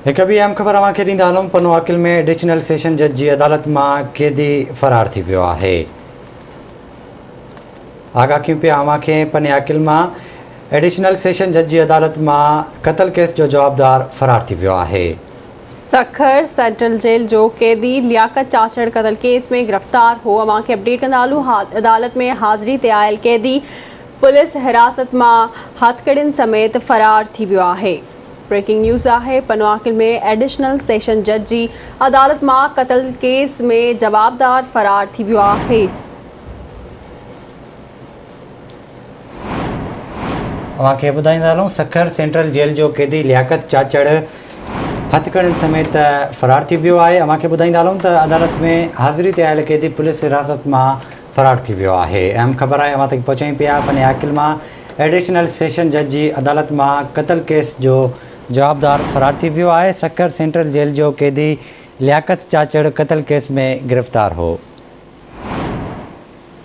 एक ॿी अहम ख़बर अव्हांखे ॾींदा हलूं। पनो आकिल में एडिशनल सेशन जज जी अदालत मां कैदी फ़रार थी वियो आहे। आगाह कयूं पिया अव्हांखे पने आकिल मां एडिशनल सेशन जज जी अदालत मां क़तल केस जो जवाबदार फ़रार थी वियो आहे। सखर सेंट्रल जेल जो कैदी लियाकत चाचड़ कतल केस में गिरफ़्तार हो। अव्हांखे अपडेट कंदा हलूं। अदालत में हाज़िरी ते आयल कैदी पुलिस हिरासत मां हथकड़ियुनि समेत फ़रार थी वियो आहे। ब्रेकिंग न्यूज़ आहे। पनो आकिल में एडिशनल सेशन जज जी अदालत मां क़तल केस में जवाबदार फ़रार थी वियो आहे। अव्हांखे ॿुधाईंदा हलूं। सखर सेंट्रल जेल जो कैदी लियाकत चाचड़ हथकड़ियुनि समेत फ़रार थी वियो आहे। अव्हांखे ॿुधाईंदा हलूं त अदालत में हाज़िरी ते आयल कैदी पुलिस हिरासत मां फ़रार थी वियो आहे। अहम ख़बर आहे अव्हां तक पहुचायूं पिया। पने आकिल मां एडिशनल सेशन जज जी अदालत मां क़तल केस जो जवाबदार फ़रार थी वियो आहे। सखर सेंट्रल जेल जो कैदी लियाकत चाचड़ क़तल केस में गिरफ़्तार हो।